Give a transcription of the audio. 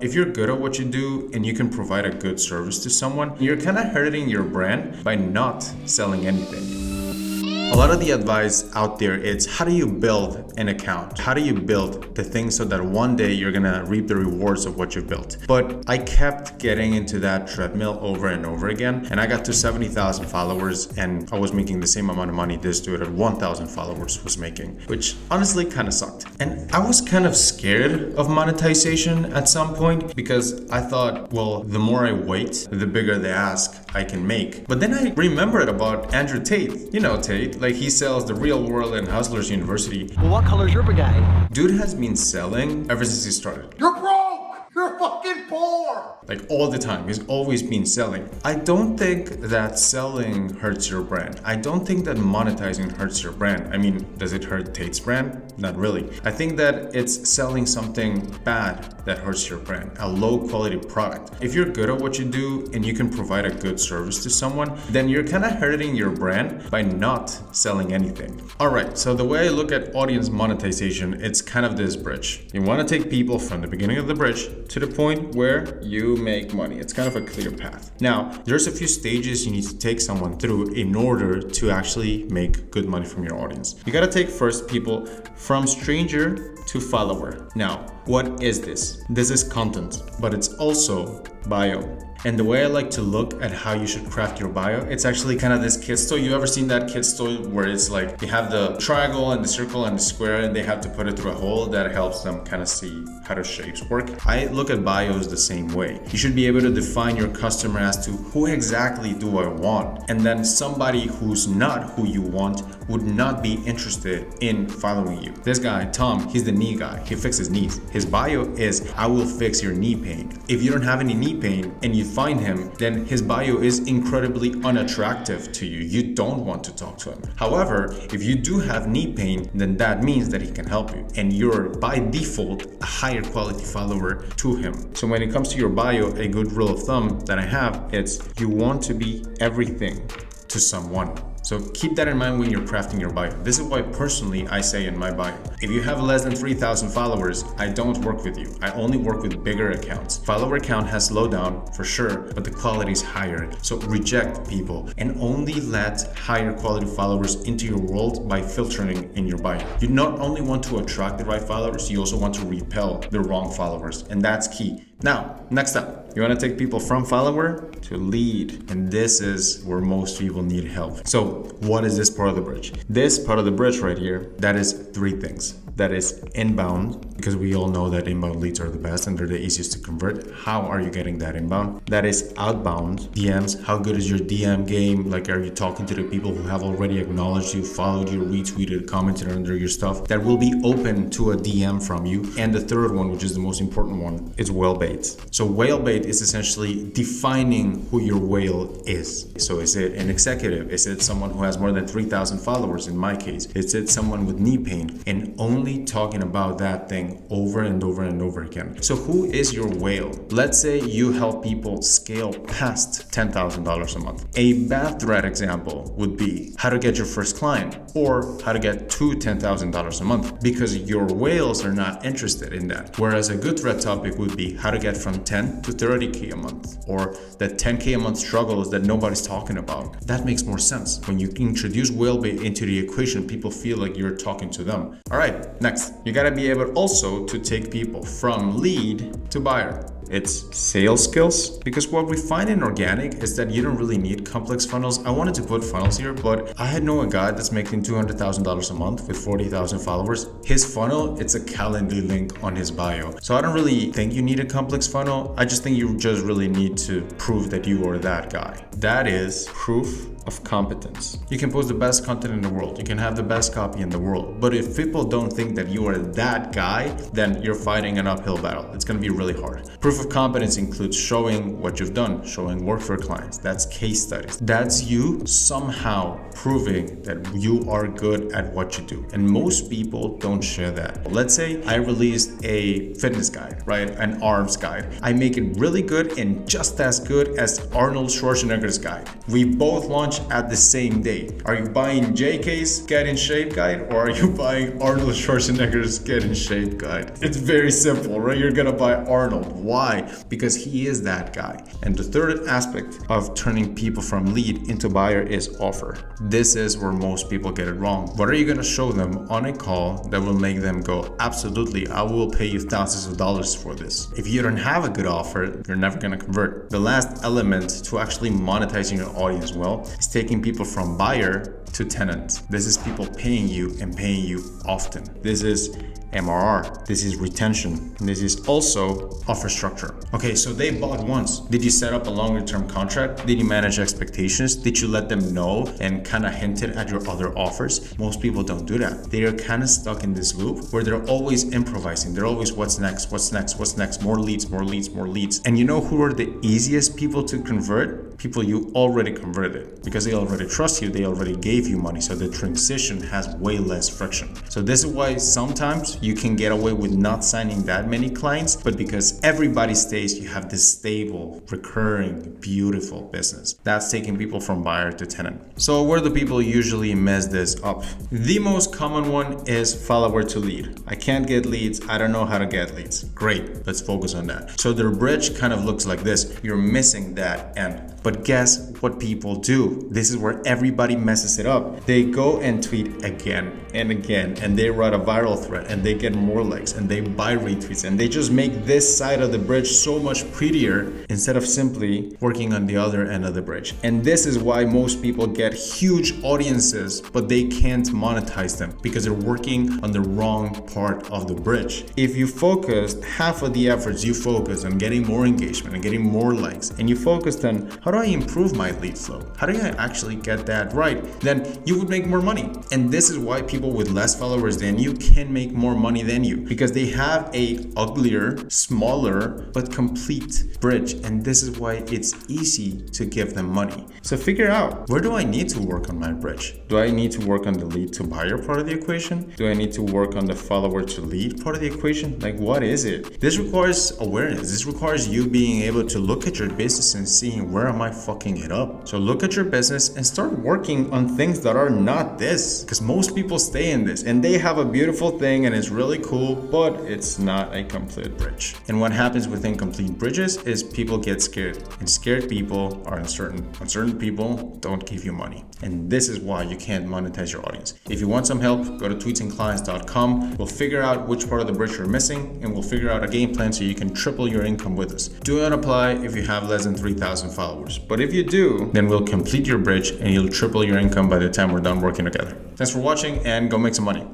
If you're good at what you do and you can provide a good service to someone, you're kind of hurting your brand by not selling anything. A lot of the advice out there is how do you build an account? How do you build the thing so that one day you're gonna reap the rewards of what you built? But I kept getting into that treadmill over and over again, and I got to 70,000 followers and I was making the same amount of money this dude at 1,000 followers was making, which honestly kind of sucked. And I was kind of scared of monetization at some point because I thought, well, the more I wait, the bigger the ask I can make. But then I remembered about Andrew Tate. You know Tate. Like, he sells The Real World and Hustlers University. Well, what color's your brigade? Dude has been selling ever since he started. You're broke! You're fucking poor! Like, all the time. He's always been selling. I don't think that selling hurts your brand. I don't think that monetizing hurts your brand. I mean, does it hurt Tate's brand? Not really. I think that it's selling something bad that hurts your brand, a low quality product. If you're good at what you do and you can provide a good service to someone, then you're kind of hurting your brand by not selling anything. All right, so the way I look at audience monetization, it's kind of this bridge. You want to take people from the beginning of the bridge to the point where you make money. It's kind of a clear path. Now, there's a few stages you need to take someone through in order to actually make good money from your audience. You got to take first people from stranger to follower. Now, what is this? This is content, but it's also bio. And the way I like to look at how you should craft your bio, it's actually kind of this kid's toy. You ever seen that kid's toy where it's like you have the triangle and the circle and the square and they have to put it through a hole that helps them kind of see how the shapes work? I look at bios the same way. You should be able to define your customer as to who exactly do I want? And then somebody who's not who you want would not be interested in following you. This guy, Tom, he's the knee guy. He fixes knees. His bio is, I will fix your knee pain. If you don't have any knee pain and you find him, then his bio is incredibly unattractive to you. You don't want to talk to him. However, if you do have knee pain, then that means that he can help you. And you're by default a higher quality follower to him. So when it comes to your bio, a good rule of thumb that I have, it's you want to be everything to someone. So keep that in mind when you're crafting your bio. This is why personally I say in my bio, if you have less than 3,000 followers, I don't work with you. I only work with bigger accounts. Follower count has slowed down for sure, but the quality is higher. So reject people and only let higher quality followers into your world by filtering in your bio. You not only want to attract the right followers, you also want to repel the wrong followers, and that's key. Now, next up, you want to take people from follower to lead. And this is where most people need help. So what is this part of the bridge? This part of the bridge right here, that is three things. That is inbound, because we all know that inbound leads are the best and they're the easiest to convert. How are you getting that inbound? That is outbound, DMs. How good is your DM game? Like, are you talking to the people who have already acknowledged you, followed you, retweeted, commented under your stuff, that will be open to a DM from you? And the third one, which is the most important one, is whale bait. So whale bait is essentially defining who your whale is. So is it an executive? Is it someone who has more than 3,000 followers in my case? Is it someone with knee pain? And only talking about that thing over and over and over again. So who is your whale? Let's say you help people scale past $10,000 a month. A bad thread example would be how to get your first client or how to get to $10,000 a month, because your whales are not interested in that. Whereas a good thread topic would be how to get from 10 to 30K a month, or that 10K a month struggles that nobody's talking about. That makes more sense. When you introduce whale bait into the equation, people feel like you're talking to them. All right. Next, you gotta be able also to take people from lead to buyer. It's sales skills, because what we find in organic is that you don't really need complex funnels. I wanted to put funnels here, but I had known a guy that's making $200,000 a month with 40,000 followers. His funnel, it's a Calendly link on his bio. So I don't really think you need a complex funnel. I just think you just really need to prove that you are that guy. That is proof of competence. You can post the best content in the world. You can have the best copy in the world. But if people don't think that you are that guy, then you're fighting an uphill battle. It's going to be really hard. Proof of competence includes showing what you've done, showing work for clients. That's case studies. That's you somehow proving that you are good at what you do. And most people don't share that. Let's say I released a fitness guide, right? An arms guide. I make it really good and just as good as Arnold Schwarzenegger's guide. We both launched at the same day. Are you buying JK's Get in Shape guide, or are you buying Arnold Schwarzenegger's Get in Shape guide? It's very simple, right? You're gonna buy Arnold. Why? Why? Because he is that guy. And the third aspect of turning people from lead into buyer is offer. This is where most people get it wrong. What are you going to show them on a call that will make them go, absolutely, I will pay you thousands of dollars for this? If you don't have a good offer, you're never going to convert. The last element to actually monetizing your audience well is taking people from buyer to tenant. This is people paying you and paying you often. This is MRR. This is retention. This is also offer structure. Okay, so they bought once. Did you set up a longer term contract? Did you manage expectations? Did you let them know and kind of hinted at your other offers? Most people don't do that. They are kind of stuck in this loop where they're always improvising. They're always what's next, what's next, what's next, more leads, more leads, more leads. And you know who are the easiest people to convert? People you already converted, because they already trust you, they already gave you money, so the transition has way less friction. So this is why sometimes you can get away with not signing that many clients, but because everybody stays, you have this stable, recurring, beautiful business. That's taking people from buyer to tenant. So where do people usually mess this up? The most common one is follower to lead. I can't get leads, I don't know how to get leads. Great, let's focus on that. So their bridge kind of looks like this. You're missing that end. But guess what people do? This is where everybody messes it up. They go and tweet again and again, and they write a viral thread, and they get more likes, and they buy retweets, and they just make this side of the bridge so much prettier instead of simply working on the other end of the bridge. And this is why most people get huge audiences, but they can't monetize them because they're working on the wrong part of the bridge. If you focused half of the efforts, you focus on getting more engagement and getting more likes, and you focused on how do I improve my lead flow? How do I actually get that right? Then you would make more money. And this is why people with less followers than you can make more money than you, because they have a uglier, smaller, but complete bridge. And this is why it's easy to give them money. So figure out, where do I need to work on my bridge? Do I need to work on the lead to buyer part of the equation? Do I need to work on the follower to lead part of the equation? Like, what is it? This requires awareness. This requires you being able to look at your business and seeing, where am I fucking it up? So look at your business and start working on things that are not this, because most people stay in this and they have a beautiful thing and it's really cool, but it's not a complete bridge. And what happens with incomplete bridges is people get scared, and scared people are uncertain. Uncertain people don't give you money. And this is why you can't monetize your audience. If you want some help, go to tweetsandclients.com. We'll figure out which part of the bridge you're missing, and we'll figure out a game plan so you can triple your income with us. Do not apply if you have less than 3,000 followers. But if you do, then we'll complete your bridge and you'll triple your income by the time we're done working together. Thanks for watching, and go make some money.